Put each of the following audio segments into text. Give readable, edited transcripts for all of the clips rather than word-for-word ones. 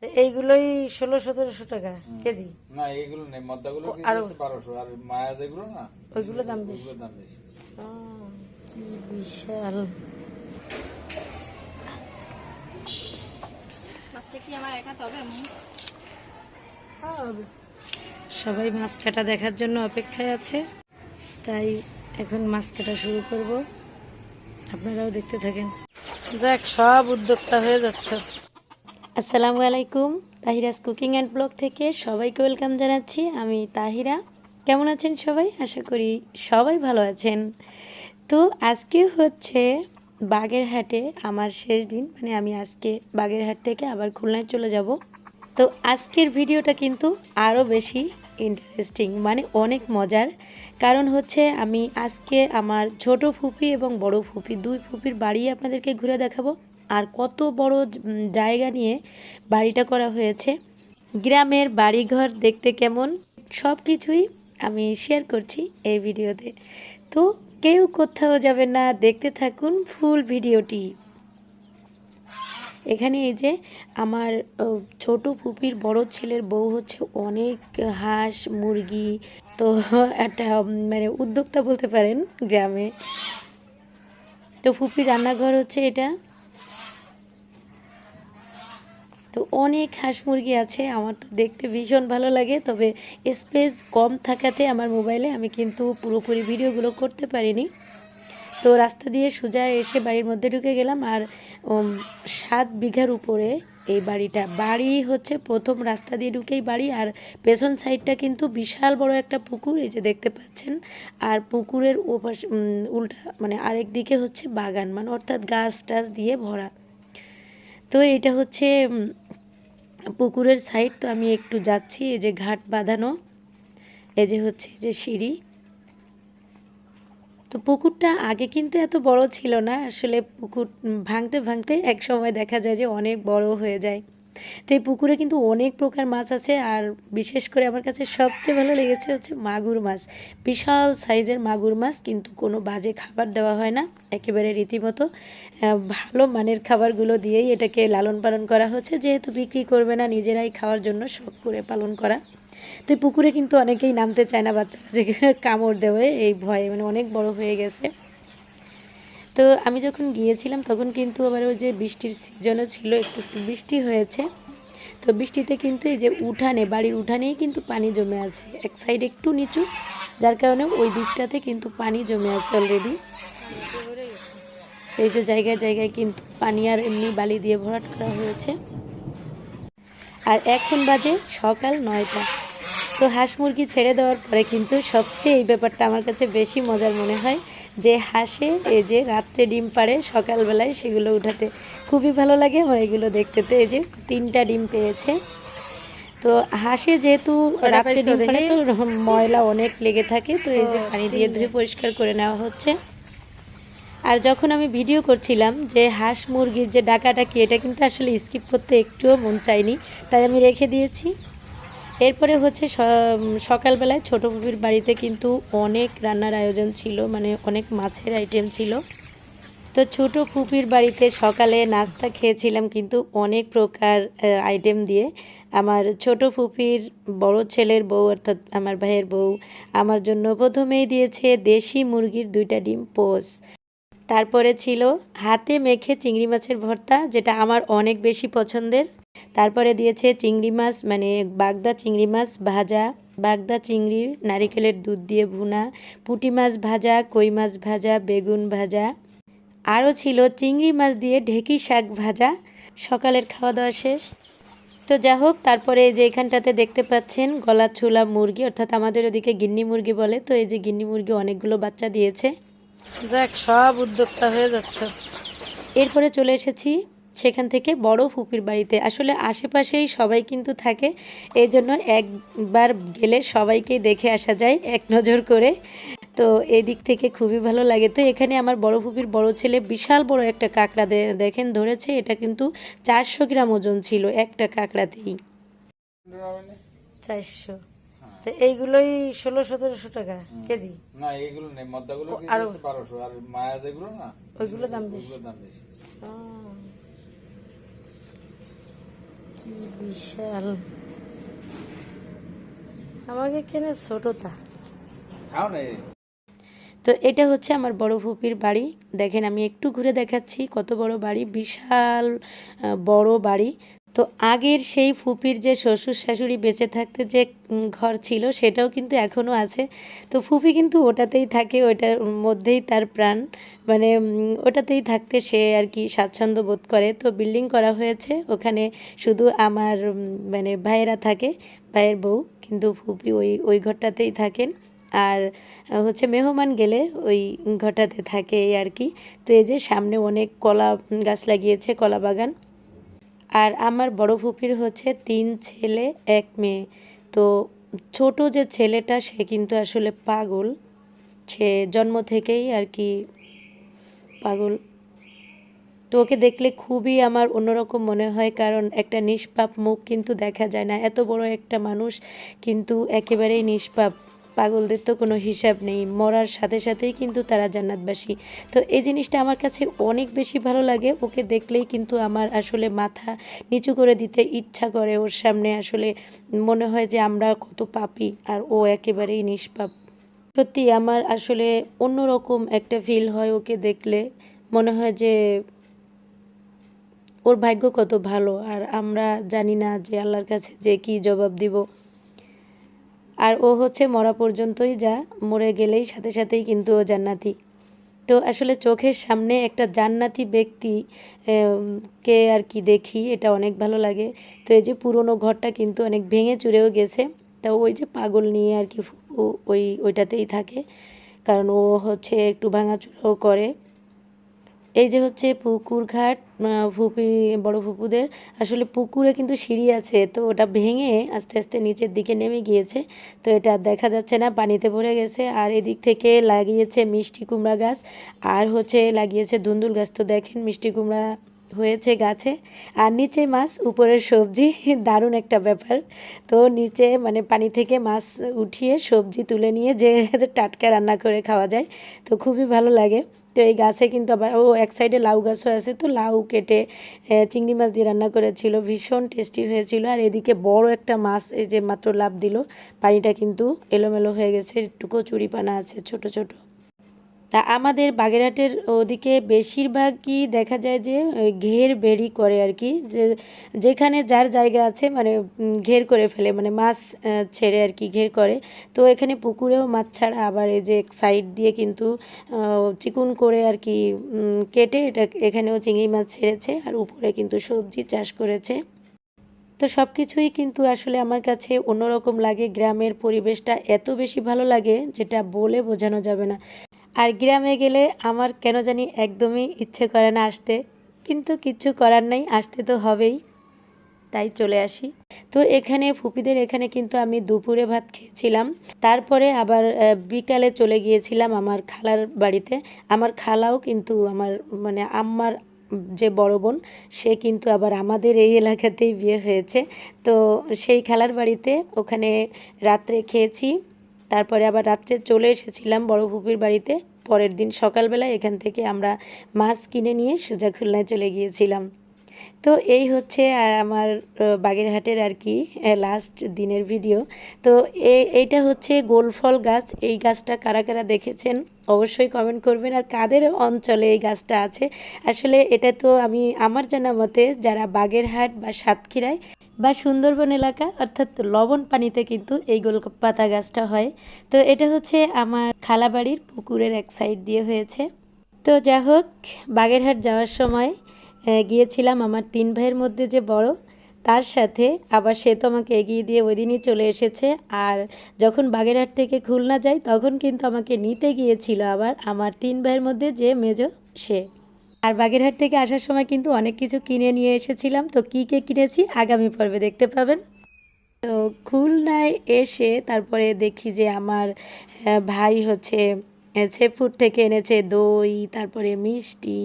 এইগুলোই ১৬-১৭০০ টাকা কেজি। না এইগুলো নেই, মদ্দাগুলো কেজি আরো হচ্ছে 1200, আর মায়া যেগুলো না ওইগুলো দাম বেশি। ওইগুলোর দাম বেশি। কি বিশাল! মাছটা কি আমার একা তবে সবাই মাছ কাটা দেখার জন্য অপেক্ষায় আছে, তাই এখন মাছ কাটা শুরু করব। আপনারাও দেখতে থাকেন। যাক, সব উদ্যোক্তা হয়ে যাচ্ছে। আসসালামু আলাইকুম, তাহিরাস কুকিং অ্যান্ড ব্লগ থেকে সবাইকে ওয়েলকাম জানাচ্ছি। আমি তাহিরা। কেমন আছেন সবাই? আশা করি সবাই ভালো আছেন। তো আজকে হচ্ছে বাগেরহাটে আমার শেষ দিন, মানে আমি আজকে বাগেরহাট থেকে আবার খুলনায় চলে যাব। তো আজকের ভিডিওটা কিন্তু আরও বেশি ইন্টারেস্টিং, মানে অনেক মজার। কারণ হচ্ছে আমি আজকে আমার ছোট ফুপি এবং বড় ফুপি, দুই ফুপির বাড়ি আপনাদেরকে ঘুরে দেখাবো। আর কত বড় জায়গা নিয়ে বাড়িটা করা হয়েছে, গ্রামের বাড়িঘর দেখতে কেমন, সব কিছুই আমি শেয়ার করছি এই ভিডিওতে। তো কেউ কোথাও যাবে না, দেখতে থাকুন ফুল ভিডিওটি। এখানে এই যে আমার ছোট ফুপির বড় ছেলের বউ হচ্ছে অনেক হাঁস মুরগি, তো একটা মানে উদ্যোক্তা বলতে পারেন গ্রামে। তো ফুপির রান্নাঘর হচ্ছে এটা। তো অনেক হাঁস মুরগি আছে, আমার তো দেখতে ভীষণ ভালো লাগে। তবে স্পেস কম থাকাতে আমার মোবাইলে আমি কিন্তু পুরোপুরি ভিডিওগুলো করতে পারিনি। তো রাস্তা দিয়ে সোজা এসে বাড়ির মধ্যে ঢুকে গেলাম। আর 7 বিঘার উপরে এই বাড়িটা। বাড়ি হচ্ছে প্রথম রাস্তা দিয়ে ঢুকেই বাড়ি, আর পেছন সাইডটা কিন্তু বিশাল বড় একটা পুকুর, এই যে দেখতে পাচ্ছেন। আর পুকুরের ওপাশ উল্টা মানে আরেক দিকে হচ্ছে বাগান, মানে অর্থাৎ গাছ টাছ দিয়ে ভরা। তো এটা হচ্ছে পুকুরের সাইড। তো আমি একটু যাচ্ছি, এই যে ঘাট বাঁধানো, এই যে হচ্ছে যে সিঁড়ি। তো পুকুরটা আগে কিন্তু এত বড় ছিল না, আসলে পুকুর ভাঙতে ভাঙতে এক সময় দেখা যায় যে অনেক বড় হয়ে যায়। তো এই পুকুরে কিন্তু অনেক প্রকার মাছ আছে, আর বিশেষ করে আমার কাছে সবচেয়ে ভালো লেগেছে হচ্ছে মাগুর মাছ। বিশাল সাইজের মাগুর মাছ, কিন্তু কোনো বাজে খাবার দেওয়া হয় না, একেবারে রীতিমতো ভালো মানের খাবারগুলো দিয়েই এটাকে লালন পালন করা হচ্ছে, যেহেতু বিক্রি করবে না, নিজেরাই খাওয়ার জন্য শখ করে পালন করা। তো এই পুকুরে কিন্তু অনেকেই নামতে চায় না, বাচ্চারা যে কামড় দেবে এই ভয়ে, মানে অনেক বড় হয়ে গেছে। তো আমি যখন গিয়েছিলাম তখন কিন্তু আবার ওই যে বৃষ্টির সিজনও ছিল, একটু একটু বৃষ্টি হয়েছে। তো বৃষ্টিতে কিন্তু এই যে উঠানে, বাড়ির উঠানেই কিন্তু পানি জমে আছে, এক সাইড একটু নিচু, যার কারণে ওই দিকটাতে কিন্তু পানি জমে আছে অলরেডি। এই যে জায়গায় জায়গায় কিন্তু পানি আর এমনি বালি দিয়ে ভরাট করা হয়েছে। আর এখন বাজে সকাল 9টা। তো হাঁস মুরগি ছেড়ে দেওয়ার পরে কিন্তু সবচেয়ে এই ব্যাপারটা আমার কাছে বেশি মজার মনে হয়, যে হাঁসে এই যে রাত্রে ডিম পাড়ে, সকালবেলায় সেগুলো উঠাতে খুবই ভালো লাগে আমার এগুলো দেখতে। তো এই যে 3টা ডিম পেয়েছে। তো হাঁসে যেহেতু রাত্রে ডিম পাড়ে, তো ময়লা অনেক লেগে থাকে, তো এই যে পানি দিয়ে ধুয়ে পরিষ্কার করে নেওয়া হচ্ছে। আর যখন আমি ভিডিও করছিলাম যে হাঁস মুরগির যে ডাকাডাকি, এটা কিন্তু আসলে স্কিপ করতে একটুও মন চায়নি, তাই আমি রেখে দিয়েছি। এরপরে হচ্ছে সকালবেলায় ছোটো ফুপির বাড়িতে কিন্তু অনেক রান্নার আয়োজন ছিল, মানে অনেক মাছের আইটেম ছিল। তো ছোটো ফুপির বাড়িতে সকালে নাস্তা খেয়েছিলাম কিন্তু অনেক প্রকার আইটেম দিয়ে। আমার ছোট ফুপির বড় ছেলের বউ, অর্থাৎ আমার ভাইয়ের বউ, আমার জন্য প্রথমেই দিয়েছে দেশি মুরগির 2টা ডিম পোচ। তারপরে ছিল হাতে মেখে চিংড়ি মাছের ভর্তা, যেটা আমার অনেক বেশি পছন্দের। তারপরে দিয়েছে চিংড়ি মাছ, মানে বাগদা চিংড়ি মাছ ভাজা, বাগদা চিংড়ি নারিকেলের দুধ দিয়ে ভুনা, পুঁটি মাছ ভাজা, কই মাছ ভাজা, বেগুন ভাজা, আরও ছিল চিংড়ি মাছ দিয়ে ঢেঁকি শাক ভাজা। সকালের খাওয়া দাওয়া শেষ। তো যা হোক, তারপরে এই যে এখানটাতে দেখতে পাচ্ছেন গলা ছোলা মুরগি, অর্থাৎ আমাদের ওদিকে গিন্নি মুরগি বলে। তো এই যে গিন্নি মুরগি অনেকগুলো বাচ্চা দিয়েছে। যাক, সব উদ্যোক্তা হয়ে যাচ্ছে। এরপরে চলে এসেছি সেখান থেকে বড় ফুপির বাড়িতে। আসলে আশেপাশেই সবাই কিন্তু থাকে, এই জন্য একবার গেলে সবাইকেই দেখে আসা যায় এক নজর করে। তো এই দিক থেকে খুবই ভালো লাগে। তো এখানে আমার বড় ফুপির বড় ছেলে বিশাল বড় একটা কাঁকড়া দেখেন ধরেছে, এটা কিন্তু 400 গ্রাম ওজন ছিল একটা কাঁকড়াতেই। 400। তো এইগুলোই 16-1700 টাকা কেজি। না এইগুলো নেই, মদ্দাগুলো কেজি আরো হচ্ছে 1200, আর মায়া যেগুলো না ওইগুলো দাম বেশি। ওইগুলোর দাম বেশি। কি বিশাল আমাকে কেনে ছোটটা। খাও না তো এটা হচ্ছে আমার বড় ফুপির বাড়ি। দেখেন আমি একটু ঘুরে দেখাচ্ছি কত বড় বাড়ি, বিশাল বড় বাড়ি। তো আগের সেই ফুপির যে শ্বশুর শাশুড়ি বেঁচে থাকতে যে ঘর ছিল সেটাও কিন্তু এখনও আছে। তো ফুপি কিন্তু ওটাতেই থাকে, ওটার মধ্যেই তার প্রাণ, মানে ওটাতেই থাকতে সে আর কি স্বাচ্ছন্দ্য বোধ করে। তো বিল্ডিং করা হয়েছে ওখানে, শুধু আমার মানে ভাইয়েরা থাকে, ভাইয়ের বউ, কিন্তু ফুপি ওই ওই ঘরটাতেই থাকেন। আর হচ্ছে মেহমান গেলে ওই ঘরটাতে থাকে এই আর কি। তো এই যে সামনে অনেক কলা গাছ লাগিয়েছে, কলা বাগান। আর আমার বড় ফুপির হচ্ছে 3 ছেলে 1 মেয়ে। তো ছোট যে ছেলেটা সে কিন্তু আসলে পাগল, সে জন্ম থেকেই আর কি পাগল। তো ওকে দেখলে খুবই আমার অন্যরকম মনে হয়, কারণ একটা নিষ্পাপ মুখ কিন্তু দেখা যায় না। এত বড় একটা মানুষ কিন্তু একেবারেই নিষ্পাপ। পাগলদের তো কোনো হিসাব নেই, মরার সাথে সাথেই কিন্তু তারা জান্নাতবাসী। তো এই জিনিসটা আমার কাছে অনেক বেশি ভালো লাগে। ওকে দেখলেই কিন্তু আমার আসলে মাথা নিচু করে দিতে ইচ্ছা করে ওর সামনে। আসলে মনে হয় যে আমরা কত পাপী আর ও একেবারেই নিষ্পাপ। সত্যি আমার আসলে অন্যরকম একটা ফিল হয় ওকে দেখলে। মনে হয় যে ওর ভাগ্য কত ভালো, আর আমরা জানি না যে আল্লাহর কাছে যে কি জবাব দিব। আর ও হচ্ছে মরা পর্যন্তই যা, মরে গেলেই সাথে সাথেই কিন্তু ও জান্নাতি। তো আসলে চোখের সামনে একটা জান্নাতি ব্যক্তি কে আর কি দেখি, এটা অনেক ভালো লাগে। তো এই যে পুরনো ঘরটা কিন্তু অনেক ভেঙে চুরেও গেছে। তা ওই যে পাগল নিয়ে আর কি ফুপু ওইটাতেই থাকে, কারণ ও হচ্ছে একটু ভাঙাচুরাও করে। এই যে হচ্ছে পুকুর ঘাট, ফুপি বড় ফুপুদের আসলে পুকুরে কিন্তু সিঁড়ি আছে, তো ওটা ভেঙে আস্তে আস্তে নিচের দিকে নেমে গিয়েছে। তো এটা দেখা যাচ্ছে না, পানিতে ভরে গেছে। আর এদিক থেকে লাগিয়েছে মিষ্টি কুমড়া গাছ, আর হচ্ছে লাগিয়েছে ধুন্দুল গাছ। তো দেখেন মিষ্টি কুমড়া হয়েছে গাছে, আর নিচে মাছ উপরের সবজি দারুণ একটা ব্যাপার। তো নিচে মানে পানি থেকে মাছ উঠিয়ে সবজি তুলে নিয়ে যে টাটকা রান্না করে খাওয়া যায়, তো খুবই ভালো লাগে। তো এই গাছে কিন্তু আবার এক সাইডে লাউ গাছও আছে, তো লাউ কেটে চিংড়ি মাছ দিয়ে রান্না করেছিল, ভীষণ টেস্টি হয়েছিল। আর এদিকে বড় একটা মাছ এই যে মাত্র লাফ দিল, পানিটা কিন্তু এলোমেলো হয়ে গেছে, একটু কচুরিপানা আছে ছোট ছোট। তা আমাদের বাগেরহাটের ওদিকে বেশিরভাগই দেখা যায় যে ওই ঘের বেড়ি করে আর কি, যে যেখানে যার জায়গা আছে মানে ঘের করে ফেলে, মানে মাছ ছেড়ে আর কি ঘের করে। তো এখানে পুকুরেও মাছ ছাড়া, আবার এই যে সাইড দিয়ে কিন্তু চিকুন করে আর কি কেটে এটা এখানেও চিংড়ি মাছ ছেড়েছে, আর উপরে কিন্তু সবজি চাষ করেছে। তো সব কিছুই কিন্তু আসলে আমার কাছে অন্যরকম লাগে। গ্রামের পরিবেশটা এত বেশি ভালো লাগে যেটা বলে বোঝানো যাবে না। আর গ্রামে গেলে আমার কেন জানি একদমই ইচ্ছে করে না আসতে, কিন্তু কিচ্ছু করার নাই, আসতে তো হবেই, তাই চলে আসি। তো এখানে ফুপিদের এখানে কিন্তু আমি দুপুরে ভাত খেয়েছিলাম, তারপরে আবার বিকালে চলে গিয়েছিলাম আমার খালার বাড়িতে। আমার খালাও কিন্তু আমার মানে আম্মার যে বড় বোন, সে কিন্তু আবার আমাদের এই এলাকাতেই বিয়ে হয়েছে। তো সেই খালার বাড়িতে ওখানে রাত্রে খেয়েছি, তারপরে আবার রাত্রে চলে এসেছিলাম বড় ফুপির বাড়িতে। পরের দিন সকালবেলা এখান থেকে আমরা মাছ কিনে নিয়ে সোজা খুলনায় চলে গিয়েছিলাম। তো এই হচ্ছে আমার বাগেরহাটের আর কি লাস্ট দিনের ভিডিও। তো এইটা হচ্ছে গোলফল গাছ। এই গাছটা কারা কারা দেখেছেন অবশ্যই কমেন্ট করবেন, আর কাদের অঞ্চলে এই গাছটা আছে। আসলে এটা তো আমি আমার জানা মতে যারা বাগেরহাট বা সাতক্ষীরায় বা সুন্দরবন এলাকা অর্থাৎ লবণ পানিতে কিন্তু এই গোলপাতা গাছটা হয়। তো এটা হচ্ছে আমার খালাবাড়ির পুকুরের এক সাইড দিয়ে হয়েছে। তো যাই হোক, বাগেরহাট যাওয়ার সময় গিয়েছিলাম আমার 3 ভাইয়ের মধ্যে যে বড়, তার সাথে। আবার সে তো আমাকে এগিয়ে দিয়ে ওই দিনই চলে এসেছে। আর যখন বাগেরহাট থেকে খুলনা যাই তখন কিন্তু আমাকে নিতে গিয়েছিল আবার আমার 3 ভাইয়ের মধ্যে যে মেজো সে। আর বাগেরহাট থেকে আসার সময় কিন্তু অনেক কিছু কিনে নিয়ে এসেছিলাম। তো কী কে কিনেছি আগামী পর্বে দেখতে পাবেন। তো খুলনায় এসে তারপরে দেখি যে আমার ভাই হচ্ছে শেরপুর থেকে এনেছে দই, তারপরে মিষ্টি।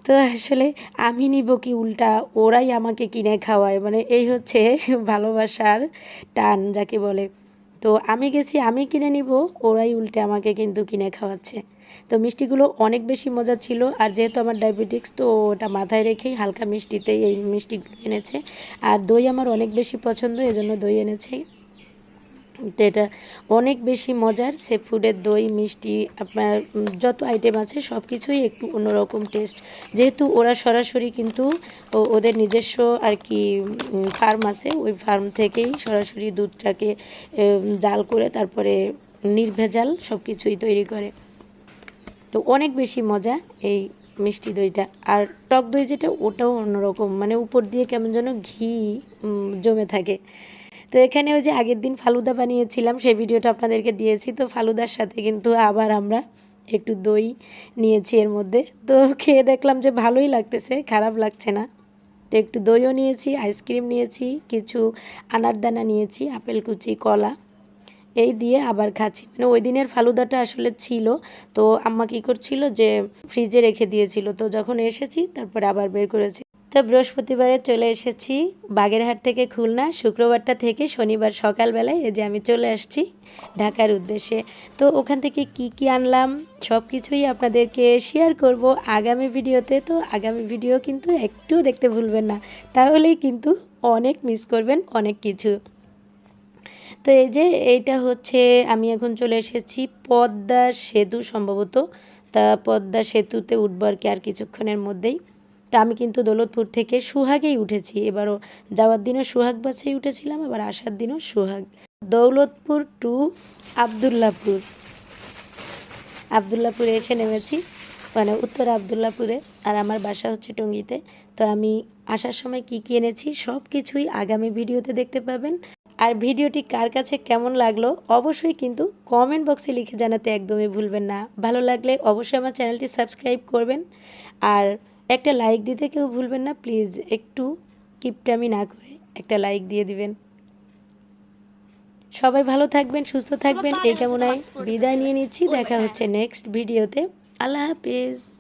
তো আসলে আমি নিব কি উল্টা ওরাই আমাকে কিনে খাওয়ায়, মানে এই হচ্ছে ভালোবাসার টান যাকে বলে। তো আমি গেছি আমি কিনে নিব, ওরাই উল্টে আমাকে কিন্তু কিনে খাওয়াচ্ছে। তো মিষ্টিগুলো অনেক বেশি মজা ছিল। আর যেহেতু আমার ডায়াবেটিক্স, তো ওটা মাথায় রেখেই হালকা মিষ্টিতেই এই মিষ্টিগুলো এনেছে। আর দই আমার অনেক বেশি পছন্দ, এজন্য দই এনেছে। তো এটা অনেক বেশি মজার। সে ফুডের দই মিষ্টি আপনার যত আইটেম আছে সব কিছুই একটু অন্যরকম টেস্ট। যেহেতু ওরা সরাসরি কিন্তু ওদের নিজস্ব আর কি ফার্ম আছে, ওই ফার্ম থেকেই সরাসরি দুধটাকে জাল করে তারপরে নির্ভেজাল সব কিছুই তৈরি করে। তো অনেক বেশি মজা এই মিষ্টি দইটা। আর টক দই যেটা, ওটাও অন্যরকম, মানে উপর দিয়ে কেমন যেন ঘি জমে থাকে। তো এখানে ওই যে আগের দিন ফালুদা বানিয়েছিলাম, সেই ভিডিওটা আপনাদেরকে দিয়েছি। তো ফালুদার সাথে কিন্তু আবার আমরা একটু দই নিয়েছি এর মধ্যে। তো খেয়ে দেখলাম যে ভালোই লাগতেছে, খারাপ লাগছে না। তো একটু দইও নিয়েছি, আইসক্রিম নিয়েছি, কিছু আনারদানা নিয়েছি, আপেল কুচি, কলা, এই দিয়ে আবার খাচ্ছি। মানে ওই দিনের ফালুদাটা আসলে ছিল, তো আম্মা কী করছিল যে ফ্রিজে রেখে দিয়েছিল। তো যখন এসেছি তারপরে আবার বের করেছি। তো বৃহস্পতিবারে চলে এসেছি বাগেরহাট থেকে খুলনা, শুক্রবারটা থেকে শনিবার সকালবেলায় এই যে আমি চলে আসছি ঢাকার উদ্দেশ্যে। তো ওখান থেকে কি কি আনলাম সব কিছুই আপনাদেরকে শেয়ার করব আগামী ভিডিওতে। তো আগামী ভিডিও কিন্তু একটু দেখতে ভুলবেন না, তাহলেই কিন্তু অনেক মিস করবেন অনেক কিছু। তো এই যে এইটা হচ্ছে, আমি এখন চলে এসেছি পদ্মা সেতু সম্ভবত। তা পদ্মা সেতুতে উঠবো আর কি আর কিছুক্ষণের মধ্যেই। তা আমি কিন্তু দৌলতপুর থেকে সুহাগেই উঠেছি, এবারও যাওয়ার দিনও সুহাগ বাসেই উঠেছিলাম, আবার আসার দিনও সুহাগ। দৌলতপুর টু আবদুল্লাপুর, আবদুল্লাপুরে এসে নেমেছি, মানে উত্তর আবদুল্লাপুরে। আর আমার বাসা হচ্ছে টঙ্গীতে। তো আমি আসার সময় কি কি এনেছি সব কিছুই আগামী ভিডিওতে দেখতে পাবেন। আর ভিডিওটি কার কাছে কেমন লাগলো অবশ্যই কিন্তু কমেন্ট বক্সে লিখে জানাতে একদমই ভুলবেন না। ভালো লাগলে অবশ্যই আমার চ্যানেলটি সাবস্ক্রাইব করবেন, আর একটা লাইক দিতে কেউ ভুলবেন না প্লিজ। একটু কিপটামি না করে একটা লাইক দিয়ে দিবেন। সবাই ভালো থাকবেন, সুস্থ থাকবেন, এই কামনায় বিদায় নিয়ে নিচ্ছি। দেখা হচ্ছে নেক্সট ভিডিওতে। আল্লাহ হাফেজ।